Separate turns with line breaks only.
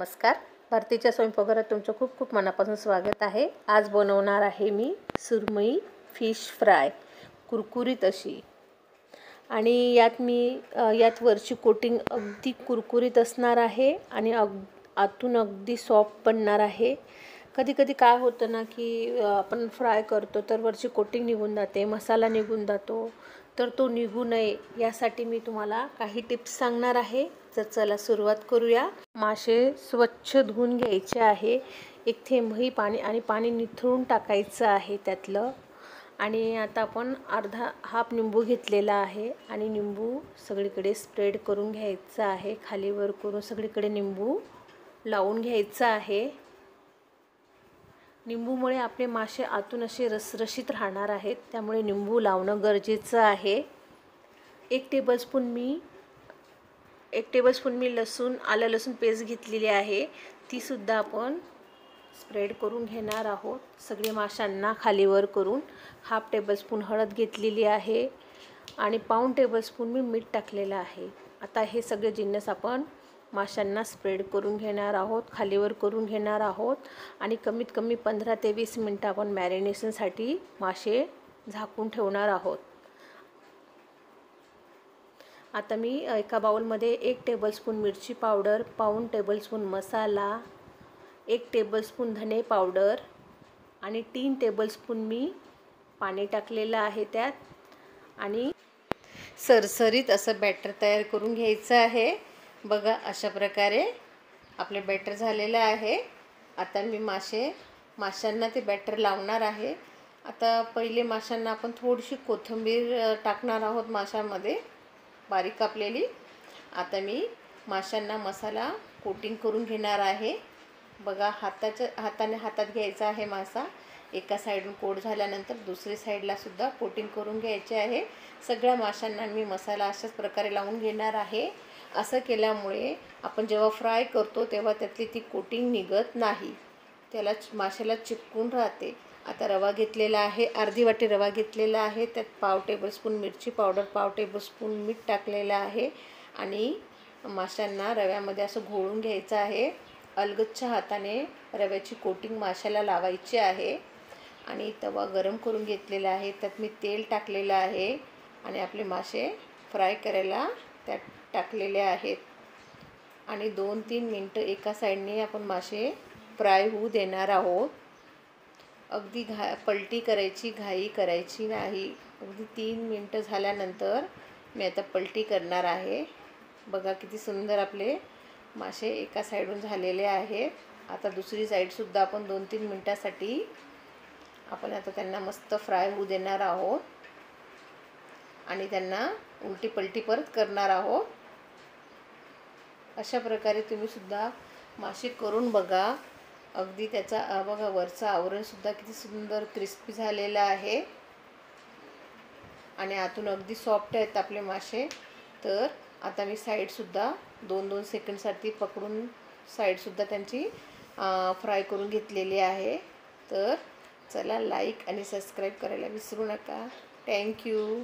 नमस्कार. भारतीच्या स्वयंपाकघरात तुमचं खूप खूप मनापासून स्वागत आहे. आज बनवणार आहे मी सुरमई फिश फ्राय, कुरकुरीत अशी. आणि यात वरची कोटिंग अगदी कुरकुरीत असणार आहे आणि आतून अगदी सॉफ्ट बनणार आहे. कधी कधी काय होतं ना की आपण फ्राय करतो तर वरची कोटिंग निघून जाते, मसाला निघून जातो. तर तो निघू नये यासाठी मी तुम्हाला काही टिप्स सांगणार आहे. तर चला सुरुवात करूया. मासे स्वच्छ धुवून घ्यायचे आहे. एक थेंबही पाणी निथळून टाकायचं आहे त्यातलं. आणि आता आपण हाफ निंबू घेतलेला आहे आणि निंबू सगळीकडे स्प्रेड करून घ्यायचा आहे. खाली वर करून सगळीकडे निंबू लावून घ्यायचा आहे. निंबूमुळे आपले मासे आतून असे रसरशीत राहणार आहेत, त्यामुळे निंबू लावणं गरजेचं आहे. एक टेबलस्पून मी आलं लसूण पेस्ट घेतलेली आहे. ती सुद्धा आपण स्प्रेड करून घेणार आहोत सगळे माशांना खालीवर करून. हाफ टेबलस्पून हळद घेतलेली आहे आणि पाऊण टेबलस्पून मी मीठ टाकलेलं आहे. आता हे सगळे जिन्नस आपण माशांना स्प्रेड करून घेणार आहोत, खालीवर करून घेणार आहोत. आणि कमीत कमी 15 ते 20 मिनटं आपण मॅरिनेशनसाठी मासे झाकून ठेवणार आहोत. आता मी एका बाउलमध्ये 1 टेबलस्पून मिरची पावडर, पाऊण टेबलस्पून मसाला, 1 टेबलस्पून धने पावडर आणि 3 टेबलस्पून मी पाणी टाकलेलं आहे त्यात. आणि सरसरीत असं बॅटर तयार करून घ्यायचं आहे. बघा, अशा प्रकारे आपले बॅटर झालेलं आहे. आता मी माशांना ते बॅटर लावणार आहे. आता पहिले माशांना आपण थोडीशी कोथिंबीर टाकणार आहोत माशांमध्ये, बारीक कापलेली. आता मी माशांना मसाला कोटिंग करून घेणार आहे. बघा, हातात घ्यायचा आहे मासा. एका साईडून कोट झाल्यानंतर दुसरी साईडला सुद्धा कोटिंग करून घ्यायचे आहे. सगळ्या माशांना मी मसाला अशाच प्रकारे लावून घेणार आहे. असं केल्यामुळे आपण जेव्हा फ्राय करतो तेव्हा त्यातली ती कोटिंग निघत नाही, त्याला माशाला चिपकून राहते. आता रवा घेतलेला आहे, अर्धी वाटी रवा घेतलेला आहे. त्यात पाव टेबलस्पून मिरची पावडर, पाव टेबलस्पून मीठ टाकलेलं आहे आणि माशांना रव्यामध्ये असं घोळून घ्यायचं आहे. अलगदच्या हाताने रव्याची कोटिंग माशाला लावायची आहे. आणि तवा गरम करून घेतलेला आहे, त्यात मी तेल टाकलेलं आहे आणि आपले मासे फ्राय करायला त्यात टाकलेले आहेत. आणि 2-3 मिनटं एका साईडने आपण मासे फ्राय होऊ देणार आहोत. अगदी पलटी करायची घाई करायची नाही. अगदी 3 मिनटं झाल्यानंतर मी आता पलटी करणार आहे. बघा, किती सुंदर आपले मासे एका साईडून झालेले आहेत. आता दुसरी साईडसुद्धा आपण 2-3 मिनटासाठी आपण आता त्यांना मस्त फ्राय होऊ देणार आहोत आणि त्यांना उलटी पलटी परत करणार आहोत. अशा प्रकारे तुम्ही सुद्धा मासे करून बघा. अगदी त्याचा बघा, वरचं आवरणसुद्धा किती सुंदर क्रिस्पी झालेलं आहे आणि आतून अगदी सॉफ्ट आहेत आपले मासे. तर आता मी साईडसुद्धा 2-2 सेकंडसाठी पकडून साईडसुद्धा त्यांची फ्राय करून घेतलेली आहे. तर चला, लाईक आणि सबस्क्राईब करायला विसरू नका. थँक्यू.